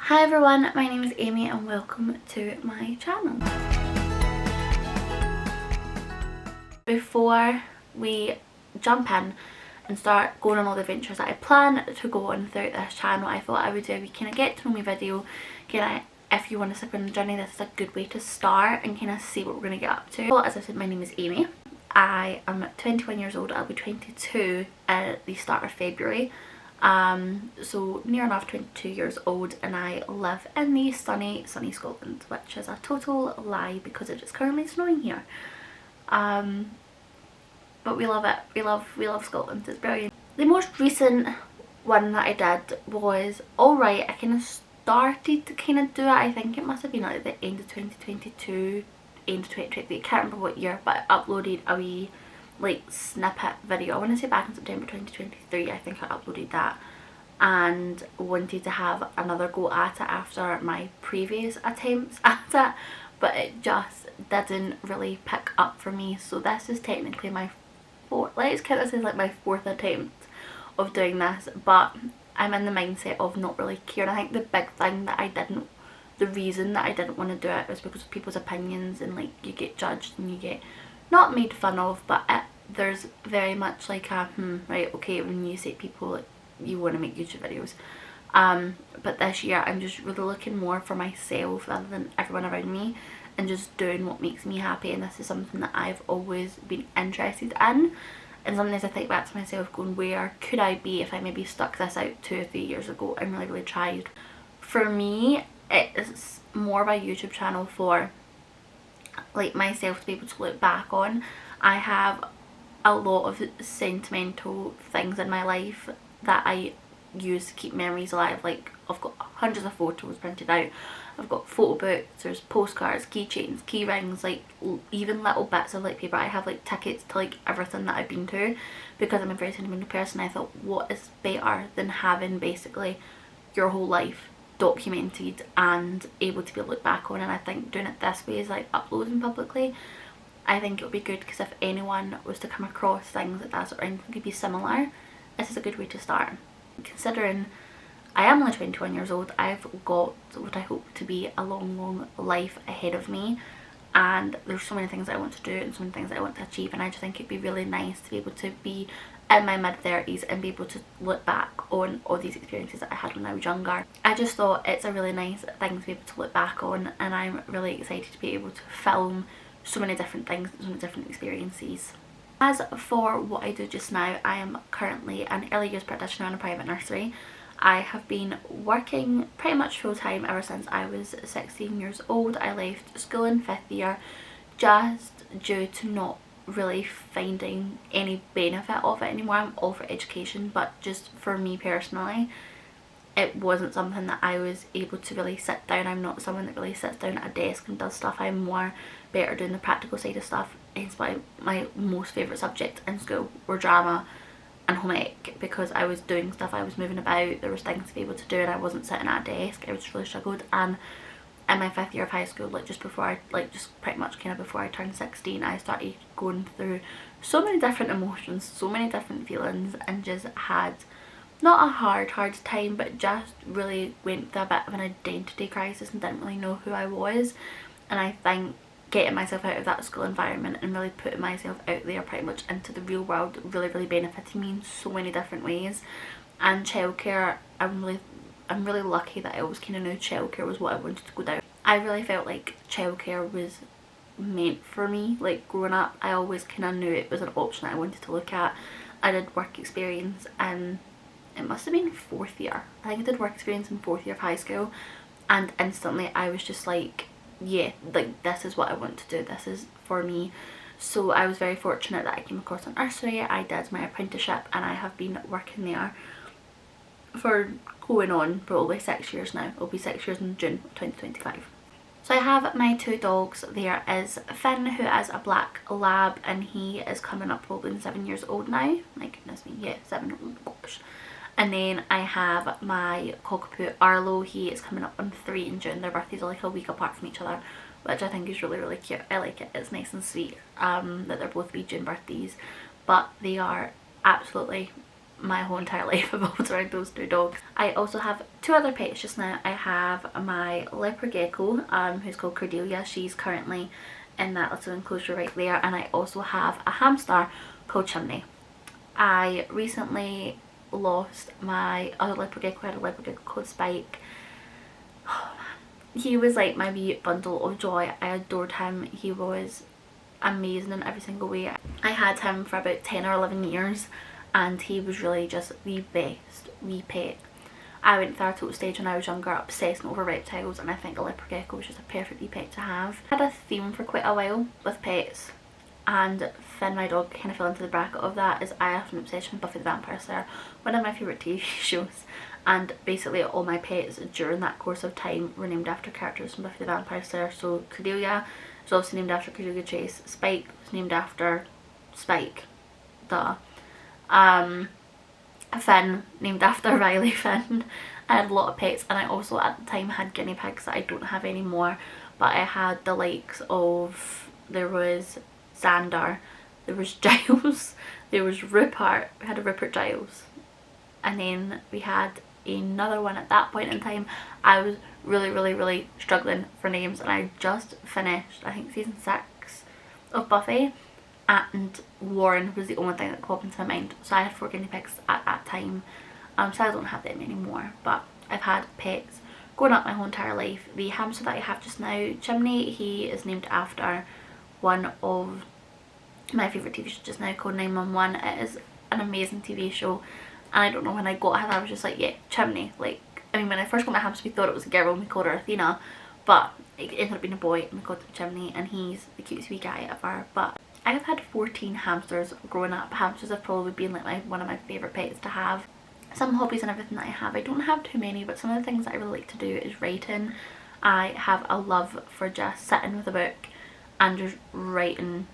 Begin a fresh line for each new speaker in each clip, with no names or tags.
Hi everyone, my name is Amy and welcome to my channel. Before we jump in and start going on all the adventures that I plan to go on throughout this channel, I thought I would do a wee kind of get to know me video. If you want to stick on the journey, this is a good way to start and kind of see what we're going to get up to. Well, as I said, my name is Amy. I am 21 years old. I'll be 22 at the start of February. So near enough 22 years old, and I live in the sunny Scotland, which is a total lie because it is currently snowing here. But we love it. We love Scotland. It's brilliant. The most recent one that I did was alright. I kind of started to kind of do it. I think it must have been like the end of 2022, end of 2020. I can't remember what year, but I uploaded a wee like snippet video. I want to say back in September 2023. I think I uploaded that and wanted to have another go at it after my previous attempts at it, but it just didn't really pick up for me. So this is technically my fourth, let's count this as like my fourth attempt of doing this, but I'm in the mindset of not really caring. I think the big thing that the reason that I didn't want to do it was because of people's opinions, and like you get judged and you get not made fun of, but there's very much like a right, okay, when you say people like, you want to make YouTube videos. But this year I'm just really looking more for myself rather than everyone around me, and just doing what makes me happy. And this is something that I've always been interested in, and sometimes I think back to myself going, where could I be if I maybe stuck this out 2 or 3 years ago and really tried. For me, it's more of a YouTube channel for like myself to be able to look back on. I have a lot of sentimental things in my life that I use to keep memories alive. Like I've got hundreds of photos printed out, I've got photo books, there's postcards, keychains, key rings, like even little bits of like paper. I have like tickets to like everything that I've been to, because I'm a very sentimental person. I thought, what is better than having basically your whole life documented and able to be looked back on. And I think doing it this way is like uploading publicly. I think it would be good, because if anyone was to come across things like that or anything could be similar, this is a good way to start. Considering I am only 21 years old, I've got what I hope to be a long life ahead of me, and there's so many things I want to do and so many things I want to achieve, and I just think it'd be really nice to be able to be in my mid-30s and be able to look back on all these experiences that I had when I was younger. I just thought it's a really nice thing to be able to look back on, and I'm really excited to be able to film so many different things and so many different experiences. As for what I do just now, I am currently an early years practitioner in a private nursery. I have been working pretty much full time ever since I was 16 years old. I left school in 5th year just due to not really finding any benefit of it anymore. I'm all for education, but just for me personally, it wasn't something that I was able to really sit down. I'm not someone that really sits down at a desk and does stuff. I'm more better doing the practical side of stuff. Hence why my most favourite subjects in school were drama and home ec, because I was doing stuff, I was moving about, there was things to be able to do, and I wasn't sitting at a desk. I just really struggled. And in my 5th year of high school, like just pretty much kind of before I turned 16, I started going through so many different emotions, so many different feelings, and just had not a hard time, but just really went through a bit of an identity crisis and didn't really know who I was. And I think getting myself out of that school environment and really putting myself out there pretty much into the real world really benefited me in so many different ways. And childcare, I'm really lucky that I always kind of knew childcare was what I wanted to go down. I really felt like childcare was meant for me. Like growing up, I always kind of knew it was an option that I wanted to look at. I did work experience and it must have been 4th year. I think I did work experience in 4th year of high school, and instantly I was just like, yeah, like this is what I want to do, this is for me. So I was very fortunate that I came across a nursery. I did my apprenticeship and I have been working there for going on probably 6 years now. It'll be 6 years in June 2025. So I have my 2 dogs. There is Finn, who is a black lab, and he is coming up probably 7 years old now. My goodness me, yeah, 7, oh gosh. And then I have my cockapoo Arlo. He is coming up on 3 in June. Their birthdays are like a week apart from each other, which I think is really cute. I like it. It's nice and sweet that they're both June birthdays, but they are absolutely my whole entire life revolves around those two dogs. I also have two other pets just now. I have my leopard gecko, who's called Cordelia. She's currently in that little enclosure right there. And I also have a hamster called Chimney. I recently lost my other leopard gecko. I had a leopard gecko called Spike. Oh man, he was like my wee bundle of joy. I adored him. He was amazing in every single way. I had him for about 10 or 11 years and he was really just the best wee pet. I went through a total stage when I was younger obsessing over reptiles, and I think a leopard gecko was just a perfect wee pet to have. I had a theme for quite a while with pets, and Finn, my dog, kind of fell into the bracket of that, as I have an obsession with Buffy the Vampire Slayer, one of my favourite TV shows, and basically all my pets during that course of time were named after characters from Buffy the Vampire Slayer. So Cordelia was obviously named after Cordelia Chase, Spike was named after Spike, duh. Finn, named after Riley Finn. I had a lot of pets, and I also at the time had guinea pigs that I don't have anymore, but I had the likes of, there was Xander, there was Giles, there was Rupert, we had a Rupert Giles, and then we had another one at that point in time. I was really struggling for names, and I just finished, I think, season 6 of Buffy, and Warren was the only thing that popped into my mind. So I had 4 guinea pigs at that time, so I don't have them anymore, but I've had pets growing up my whole entire life. The hamster that I have just now, Chimney, he is named after one of my favourite TV shows just now called 911. It is an amazing TV show, and I don't know, when I got her I was just like, yeah, Chimney. Like, I mean, when I first got my hamster we thought it was a girl and we called her Athena, but it ended up being a boy and we called him Chimney, and he's the cutest wee guy ever. But I have had 14 hamsters growing up. Hamsters have probably been like one of my favourite pets to have. Some hobbies and everything that I have, I don't have too many, but some of the things that I really like to do is writing. I have a love for just sitting with a book and just writing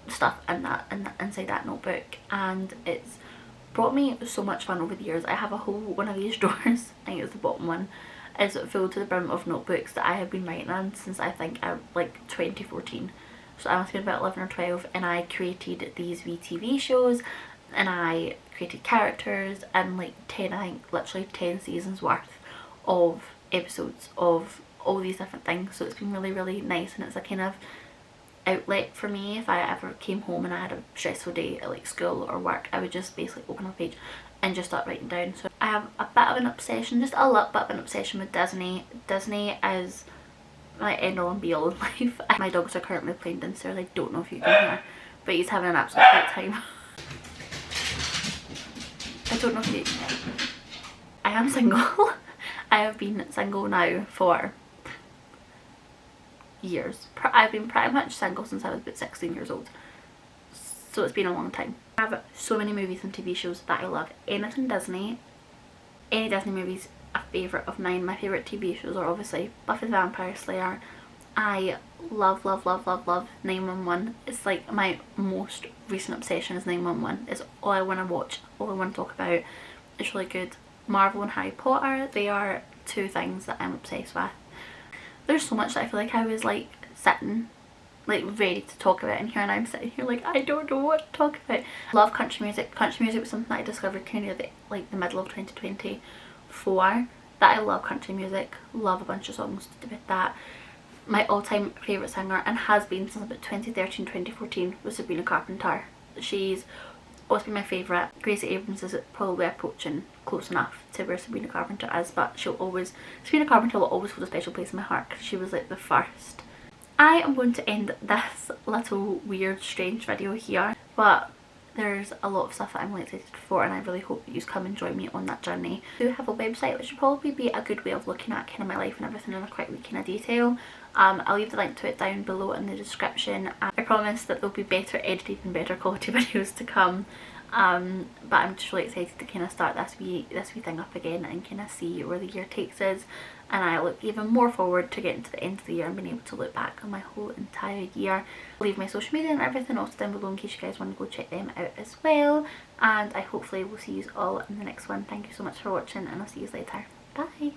stuff inside that notebook, and it's brought me so much fun over the years. I have a whole one of these drawers, I think it's the bottom one, is full to the brim of notebooks that I have been writing on since I think like 2014. So I must have been about 11 or 12, and I created these wee TV shows, and I created characters, and like 10, I think literally 10 seasons worth of episodes of all these different things. So it's been really nice, and it's a kind of outlet for me. If I ever came home and I had a stressful day at like school or work, I would just basically open up a page and just start writing down. So I have a bit of an obsession, just a little bit of an obsession with Disney. Disney is my end all and be all in life. My dogs are currently playing downstairs. I don't know if you can hear, but he's having an absolute great time. I don't know if you... I am single. I have been single now for years. I've been pretty much single since I was about 16 years old. So it's been a long time. I have so many movies and TV shows that I love. Anything Disney, any Disney movies, a favourite of mine. My favourite TV shows are obviously Buffy the Vampire Slayer. I love 911. It's like my most recent obsession is 911. It's all I want to watch, all I want to talk about. It's really good. Marvel and Harry Potter, they are two things that I'm obsessed with. There's so much that I feel like I was like sitting like ready to talk about in here, and I'm sitting here like I don't know what to talk about. I love country music. Country music was something that I discovered kind of like the middle of 2024, that I love country music. Love a bunch of songs with that. My all-time favourite singer, and has been since about 2013, 2014, was Sabrina Carpenter. She's always been my favourite. Gracie Abrams is probably approaching close enough to where Sabrina Carpenter is, but Sabrina Carpenter will always hold a special place in my heart because she was like the first. I am going to end this little weird strange video here, but there's a lot of stuff that I'm really excited for, and I really hope that you come and join me on that journey. I do have a website, which would probably be a good way of looking at kind of my life and everything in a quite kind of detail. I'll leave the link to it down below in the description. I promise that there'll be better edited and better quality videos to come, but I'm just really excited to kind of start this wee thing up again and kind of see where the year takes us. And I look even more forward to getting to the end of the year and being able to look back on my whole entire year. I'll leave my social media and everything also down below in case you guys want to go check them out as well. And I hopefully will see you all in the next one. Thank you so much for watching, and I'll see you later. Bye!